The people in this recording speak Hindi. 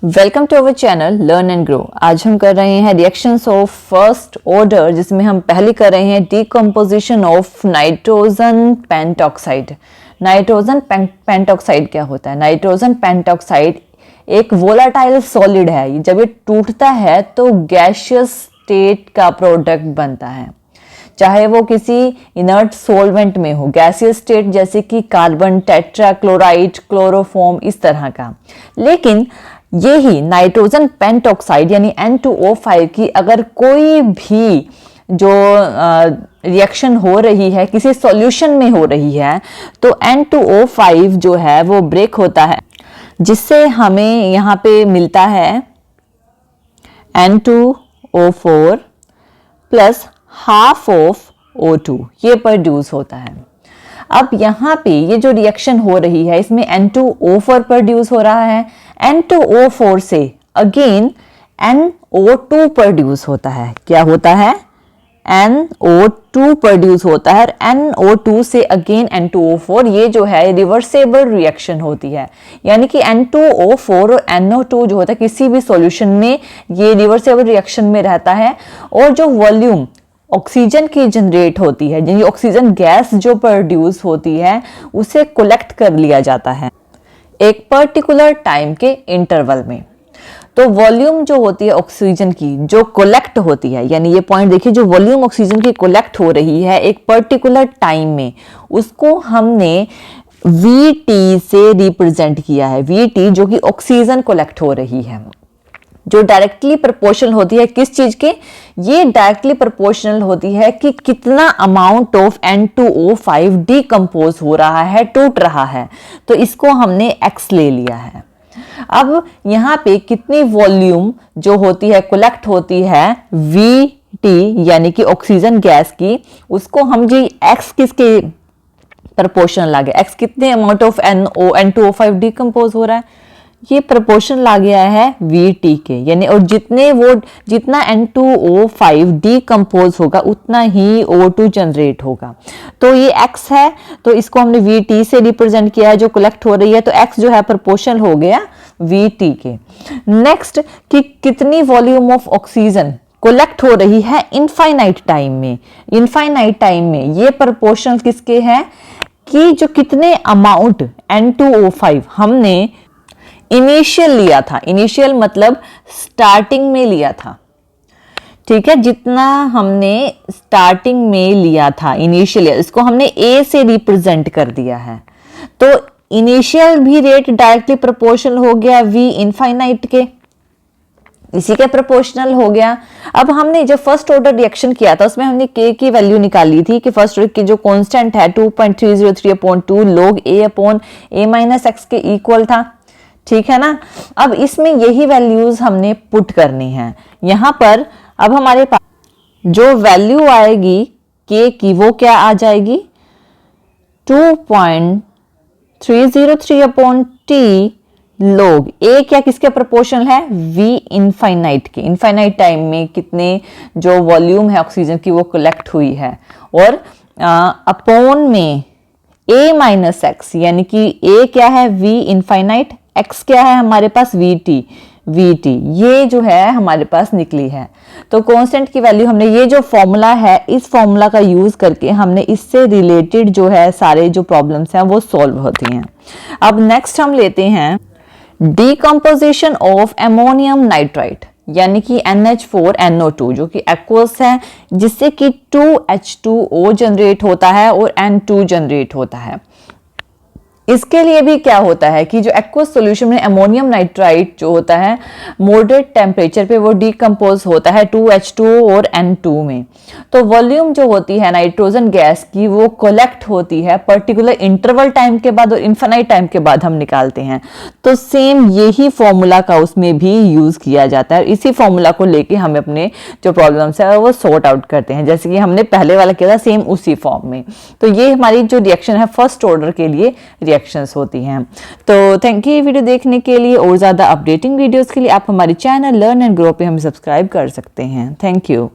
Welcome to our channel learn and grow. आज हम कर रहे हैं रिएक्शंस ऑफ फर्स्ट ऑर्डर, जिसमें हम पहले कर रहे हैं decomposition of nitrogen pentoxide. Nitrogen pentoxide क्या होता है? नाइट्रोजन पेंटॉक्साइड एक वोलाटाइल सॉलिड है। जब ये टूटता है तो गैसियस स्टेट का प्रोडक्ट बनता है, चाहे वो किसी इनर्ट सॉल्वेंट में हो, गैसियस स्टेट जैसे कि कार्बन, टेट्राक्लोराइड, क्लोरोफॉर्म, इस तरह का। लेकिन यही नाइट्रोजन पेंटॉक्साइड यानी N2O5 की अगर कोई भी जो रिएक्शन हो रही है, किसी सॉल्यूशन में हो रही है, तो N2O5 जो है वो ब्रेक होता है, जिससे हमें यहाँ पे मिलता है N2O4 plus half of O2, ये प्रोड्यूस होता है। अब यहाँ पे ये जो रिएक्शन हो रही है, इसमें N2O4 प्रोड्यूस हो रहा है। N2O4 से अगेन NO2 प्रोड्यूस होता है। क्या होता है? NO2 प्रोड्यूस होता है। NO2 से अगेन N2O4, ये जो है रिवर्सेबल रिएक्शन होती है। यानी कि N2O4 और NO2 जो होता है किसी भी सॉल्यूशन में ये रिवर्सेबल रिएक्शन में रहता है, और जो वॉल्यूम ऑक्सीजन की जनरेट होती है, यानी ऑक्सीजन गैस जो प्रोड्यूस होती है, उसे कलेक्ट कर लिया जाता है एक पर्टिकुलर टाइम के इंटरवल में। तो वॉल्यूम जो होती है ऑक्सीजन की जो कलेक्ट होती है, यानी ये पॉइंट देखिए, जो वॉल्यूम ऑक्सीजन की कलेक्ट हो रही है एक पर्टिकुलर टाइम में, उसको हमने VT से रिप्रेजेंट किया है। VT जो कि ऑक्सीजन कलेक्ट हो रही है, जो डायरेक्टली प्रोपोर्शनल होती है किस चीज के? ये डायरेक्टली प्रोपोर्शनल होती है कि कितना अमाउंट ऑफ N2O5 डिकम्पोज हो रहा है, टूट रहा है। तो इसको हमने X ले लिया है। अब यहाँ पे कितनी वॉल्यूम जो होती है कलेक्ट होती है VT यानी कि ऑक्सीजन गैस की, उसको हम जी X किसके प्रोपोर्शनल आ गया? X कितने अमाउंट ऑफ N2O5 डिकम्पोज हो रहा है, ये प्रोपोर्शन आ गया है VT के, यानी और जितना N2O5 डिकम्पोज होगा उतना ही O2 जनरेट होगा। तो ये X है, तो इसको हमने VT से रिप्रेजेंट किया है जो कलेक्ट हो रही है, तो X जो है प्रोपोर्शन हो गया VT के। नेक्स्ट कि कितनी वॉल्यूम ऑफ ऑक्सीजन कलेक्ट हो रही है इनफाइनाइट टाइम में। इनफाइनाइट टाइम में ये प्रोपोर्शन किसके हैं कि जो कितने अमाउंट N2O5 हमने इनिशियल लिया था। इनिशियल मतलब स्टार्टिंग में लिया था, ठीक है, जितना हमने स्टार्टिंग में लिया था इनिशियल, इसको हमने A से रिप्रेजेंट कर दिया है। तो इनिशियल भी रेट डायरेक्टली प्रोपोर्शनल हो गया V इनफाइनाइट के, इसी के प्रोपोर्शनल हो गया। अब हमने जब फर्स्ट ऑर्डर रिएक्शन किया था उसमें हमने K की वैल्यू निकाली थी कि फर्स्ट ऑर्डर की जो कांस्टेंट है 2.303/2 log A/A-X के इक्वल था, ठीक है ना। अब इसमें यही वैल्यूज हमने पुट करनी है यहां पर। अब हमारे पास जो वैल्यू आएगी K की वो क्या आ जाएगी? 2.303/T log A क्या किसके प्रोपोर्शनल है? V इनफाइनाइट के। इनफाइनाइट टाइम में कितने जो वॉल्यूम है ऑक्सीजन की वो कलेक्ट हुई है, और अपॉन में A-X, यानी कि A क्या है? V इनफाइनाइट, X क्या है हमारे पास? VT, ये जो है हमारे पास निकली है। तो कांस्टेंट की वैल्यू हमने, ये जो फॉर्मूला है, इस फॉर्मूला का यूज करके हमने इससे रिलेटेड जो है सारे जो प्रॉब्लम्स हैं वो सॉल्व होती हैं। अब नेक्स्ट हम लेते हैं डीकम्पोजिशन ऑफ अमोनियम नाइट्राइट, यानी कि NH4NO2 जो कि एक्वस है, जिससे कि 2H2O जनरेट होता है और N2 जनरेट होता है। इसके लिए भी क्या होता है कि जो एक्वस सॉल्यूशन में अमोनियम नाइट्राइट जो होता है मॉडरेट टेम्परेचर पे वो डिकम्पोज होता है 2H2O और N2 में। तो वॉल्यूम जो होती है नाइट्रोजन गैस की वो कलेक्ट होती है पर्टिकुलर इंटरवल टाइम के बाद और इनफाइनाइट टाइम के बाद हम निकालते हैं। तो सेम यही फॉर्मूला का उसमें भी यूज किया जाता है। इसी फॉर्मूला को लेके हम अपने जो प्रॉब्लम्स है वो सॉर्ट आउट करते हैं, जैसे कि हमने पहले वाला किया था सेम उसी फॉर्म में। तो ये हमारी जो रिएक्शन है फर्स्ट ऑर्डर के लिए रिएक्शंस होती हैं। तो थैंक यू वीडियो देखने के लिए, और ज़्यादा अपडेटिंग वीडियोस के लिए आप हमारे चैनल लर्न एंड ग्रो पे हमें सब्सक्राइब कर सकते हैं। Thank you.